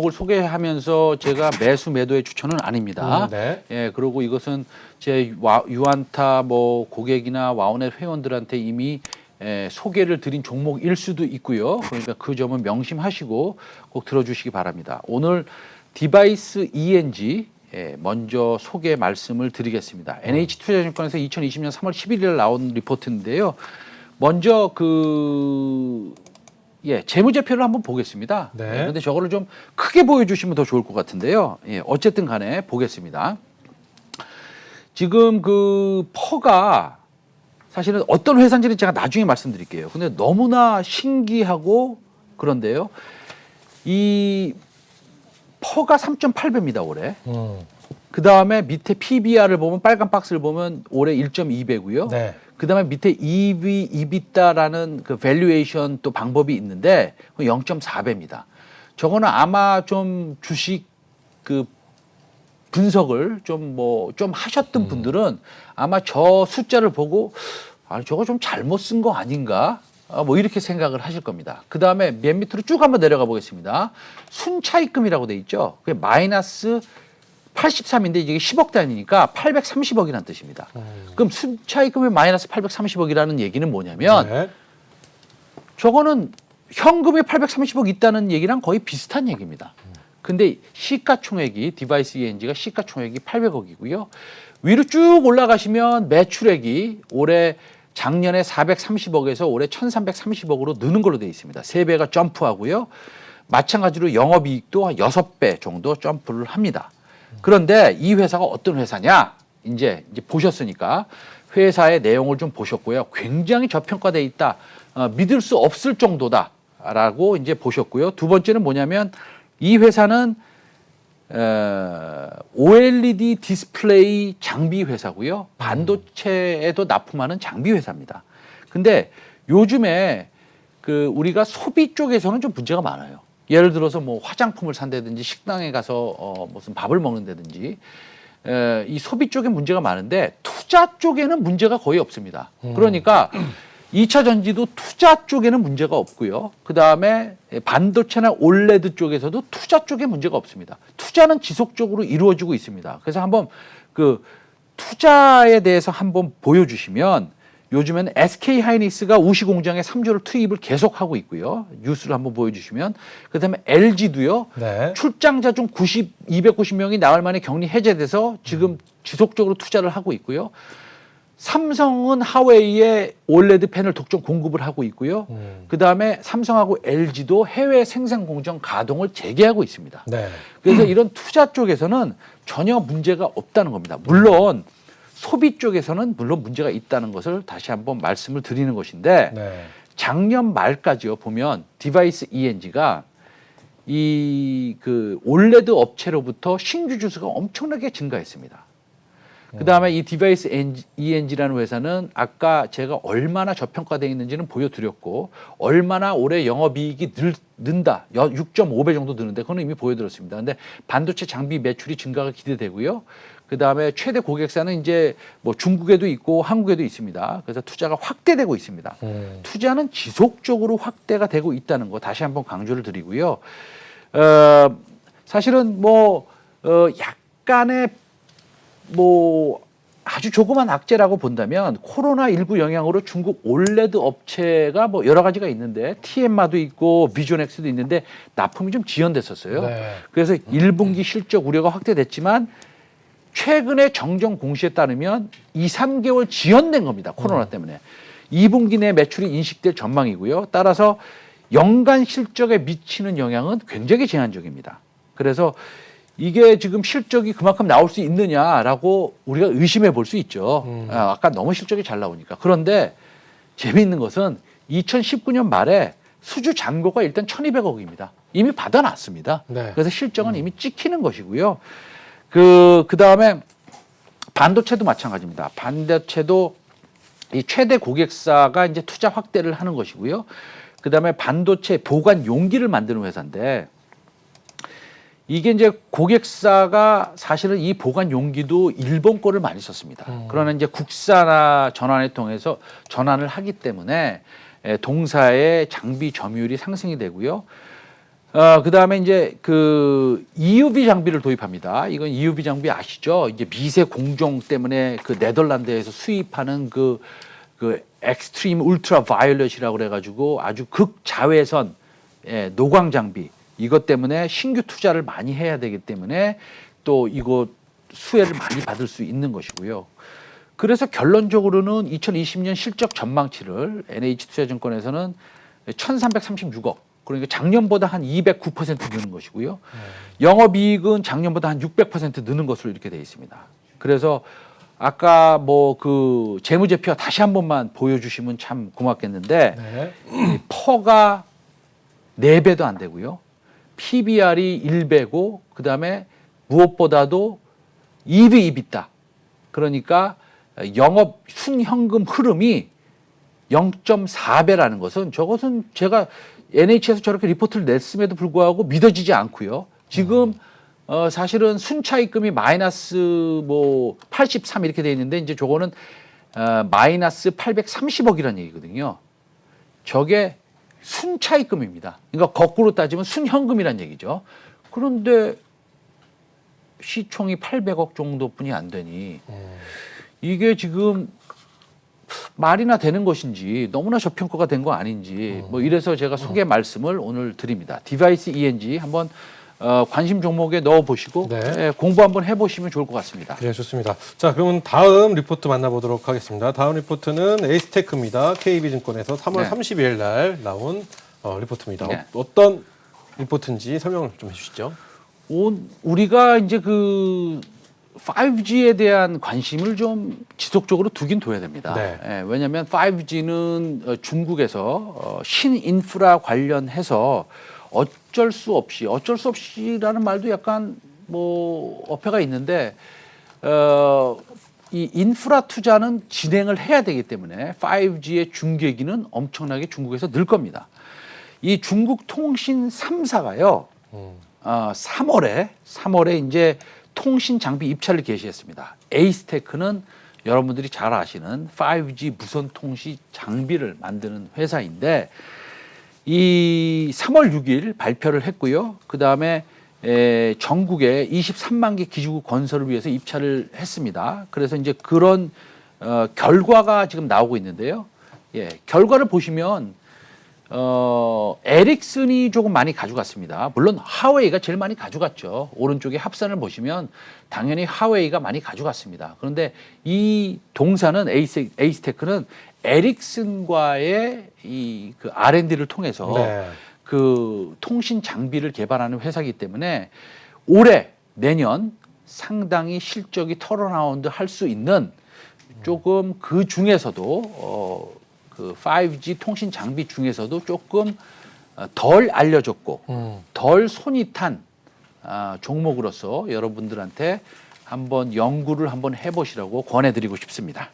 종목을 소개하면서 제가 매수 매도의 추천은 아닙니다. 네. 예, 그리고 이것은 제 유안타 뭐 고객이나 와우넷 회원들한테 이미 소개를 드린 종목일 수도 있고요. 그러니까 그 점은 명심하시고 꼭 들어주시기 바랍니다. 오늘 디바이스 ENG 먼저 소개 말씀을 드리겠습니다. NH투자증권에서 2020년 3월 11일 나온 리포트인데요. 먼저 재무제표를 한번 보겠습니다. 네. 그런데 저거를 좀 크게 보여주시면 더 좋을 것 같은데요. 어쨌든 간에 보겠습니다. 지금 그 퍼가 사실은 어떤 회사인지는 제가 나중에 말씀드릴게요. 근데 너무나 신기하고 그런데요. 이 퍼가 3.8배입니다, 올해. 그 다음에 밑에 PBR을 보면 빨간 박스를 보면 올해 1.2배고요. 네. 그 다음에 밑에 EV, EBITDA라는 그 밸류에이션 또 방법이 있는데 0.4배입니다. 저거는 아마 좀 주식 그 분석을 좀 하셨던 분들은 아마 저 숫자를 보고 저거 좀 잘못 쓴 거 아닌가? 뭐 이렇게 생각을 하실 겁니다. 그 다음에 맨 밑으로 쭉 한번 내려가 보겠습니다. 순차입금이라고 돼 있죠. 그게 마이너스 83인데 이게 10억 단위니까 830억이라는 뜻입니다. 그럼 순차입금의 마이너스 830억이라는 얘기는 뭐냐면 네. 저거는 현금이 830억 있다는 얘기랑 거의 비슷한 얘기입니다. 근데 시가총액이 디바이스 ENG가 시가총액이 800억이고요. 위로 쭉 올라가시면 매출액이 올해 작년에 430억에서 올해 1330억으로 느는 걸로 되어 있습니다. 3배가 점프하고요. 마찬가지로 영업이익도 한 6배 정도 점프를 합니다. 그런데 이 회사가 어떤 회사냐? 이제 보셨으니까 회사의 내용을 좀 보셨고요. 굉장히 저평가돼 있다. 믿을 수 없을 정도다라고 이제 보셨고요. 두 번째는 뭐냐면 이 회사는 OLED 디스플레이 장비 회사고요. 반도체에도 납품하는 장비 회사입니다. 근데 요즘에 우리가 소비 쪽에서는 좀 문제가 많아요. 예를 들어서 뭐 화장품을 산다든지 식당에 가서 무슨 밥을 먹는다든지 이 소비 쪽에 문제가 많은데 투자 쪽에는 문제가 거의 없습니다. 그러니까 2차 전지도 투자 쪽에는 문제가 없고요. 그 다음에 반도체나 올레드 쪽에서도 투자 쪽에 문제가 없습니다. 투자는 지속적으로 이루어지고 있습니다. 그래서 한번 투자에 대해서 한번 보여주시면 요즘에는 SK 하이닉스가 우시 공장에 3조를 투입을 계속하고 있고요. 뉴스를 한번 보여주시면 그다음에 LG도요. 네. 출장자 중 290명이 나흘 만에 격리 해제돼서 지금 지속적으로 투자를 하고 있고요. 삼성은 하웨이에 올레드 패널 독점 공급을 하고 있고요. 그다음에 삼성하고 LG도 해외 생산 공정 가동을 재개하고 있습니다. 네. 그래서 이런 투자 쪽에서는 전혀 문제가 없다는 겁니다. 물론 소비 쪽에서는 물론 문제가 있다는 것을 다시 한번 말씀을 드리는 것인데 네. 작년 말까지요 보면 디바이스 ENG가 이 올레드 업체로부터 신규 주수가 엄청나게 증가했습니다. 그 다음에 이 디바이스 ENG라는 회사는 아까 제가 얼마나 저평가되어 있는지는 보여드렸고 얼마나 올해 영업이익이 는다. 6.5배 정도 느는데 그건 이미 보여드렸습니다. 근데 반도체 장비 매출이 증가가 기대되고요. 그 다음에 최대 고객사는 이제 뭐 중국에도 있고 한국에도 있습니다. 그래서 투자가 확대되고 있습니다. 투자는 지속적으로 확대가 되고 있다는 거 다시 한번 강조를 드리고요. 사실은 약간의 아주 조그만 악재라고 본다면 코로나19 영향으로 중국 올레드 업체가 여러 가지가 있는데 TM마도 있고 비전엑스도 있는데 납품이 좀 지연됐었어요. 네. 그래서 1분기 실적 우려가 확대됐지만 최근에 정정 공시에 따르면 2, 3개월 지연된 겁니다. 코로나 때문에. 2분기 내 매출이 인식될 전망이고요. 따라서 연간 실적에 미치는 영향은 굉장히 제한적입니다. 그래서 이게 지금 실적이 그만큼 나올 수 있느냐라고 우리가 의심해 볼 수 있죠. 아까 너무 실적이 잘 나오니까. 그런데 재미있는 것은 2019년 말에 수주 잔고가 일단 1,200억입니다. 이미 받아놨습니다. 네. 그래서 실적은 이미 찍히는 것이고요. 그 다음에 반도체도 마찬가지입니다. 반도체도 이 최대 고객사가 이제 투자 확대를 하는 것이고요. 그 다음에 반도체 보관 용기를 만드는 회사인데 이게 이제 고객사가 사실은 이 보관 용기도 일본 거를 많이 썼습니다. 그러나 이제 국산화 전환을 통해서 전환을 하기 때문에 동사의 장비 점유율이 상승이 되고요. 그다음에 이제 그 EUV 장비를 도입합니다. 이건 EUV 장비 아시죠? 이제 미세 공정 때문에 그 네덜란드에서 수입하는 그 엑스트림 울트라 바이올렛이라고 그래가지고 아주 극자외선 노광 장비, 이것 때문에 신규 투자를 많이 해야 되기 때문에 또 이거 수혜를 많이 받을 수 있는 것이고요. 그래서 결론적으로는 2020년 실적 전망치를 NH투자증권에서는 1,336억, 그러니까 작년보다 한 209% 느는 것이고요. 영업이익은 작년보다 한 600% 느는 것으로 이렇게 되어 있습니다. 그래서 아까 뭐 그 재무제표 다시 한 번만 보여주시면 참 고맙겠는데, 네. 이 퍼가 4배도 안 되고요. PBR이 1배고, 그 다음에 무엇보다도 EV, EBITDA. 그러니까 영업 순현금 흐름이 0.4배라는 것은, 저것은 제가 NH에서 저렇게 리포트를 냈음에도 불구하고 믿어지지 않고요. 지금 사실은 순차입금이 마이너스 뭐 83 이렇게 돼 있는데, 이제 저거는 마이너스 830억이라는 얘기거든요. 저게 순차입금입니다. 그러니까 거꾸로 따지면 순현금이란 얘기죠. 그런데 시총이 800억 정도뿐이 안 되니 이게 지금 말이나 되는 것인지, 너무나 저평가가 된 거 아닌지, 뭐 이래서 제가 소개 말씀을 오늘 드립니다. 디바이스 ENG 한번 관심 종목에 넣어 보시고 네. 공부 한번 해보시면 좋을 것 같습니다. 네, 좋습니다. 자, 그러면 다음 리포트 만나보도록 하겠습니다. 다음 리포트는 에이스테크입니다. KB증권에서 3월 네. 30일 날 나온 리포트입니다. 네. 어떤 리포트인지 설명을 좀 해주시죠. 우리가 이제 그 5G에 대한 관심을 좀 지속적으로 두긴 둬야 됩니다. 네. 왜냐하면 5G는 중국에서 신인프라 관련해서 어쩔 수 없이라는 말도 약간 뭐 어폐가 있는데, 이 인프라 투자는 진행을 해야 되기 때문에 5G의 중계기는 엄청나게 중국에서 늘 겁니다. 이 중국 통신 3사가요, 3월에 이제 통신 장비 입찰을 개시했습니다. 에이스테크는 여러분들이 잘 아시는 5G 무선 통신 장비를 만드는 회사인데, 이 3월 6일 발표를 했고요. 그 다음에 전국에 23만 개 기지국 건설을 위해서 입찰을 했습니다. 그래서 이제 그런 결과가 지금 나오고 있는데요. 결과를 보시면 에릭슨이 조금 많이 가져갔습니다. 물론 하웨이가 제일 많이 가져갔죠. 오른쪽에 합산을 보시면 당연히 하웨이가 많이 가져갔습니다. 그런데 이 동사는 에이스테크는 에릭슨과의 그 R&D를 통해서 네. 그 통신 장비를 개발하는 회사이기 때문에 올해 내년 상당히 실적이 턴어라운드 할 수 있는, 조금 그 중에서도 그 5G 통신 장비 중에서도 조금 덜 알려졌고 덜 손이 탄 종목으로서 여러분들한테 한번 연구를 한번 해보시라고 권해드리고 싶습니다.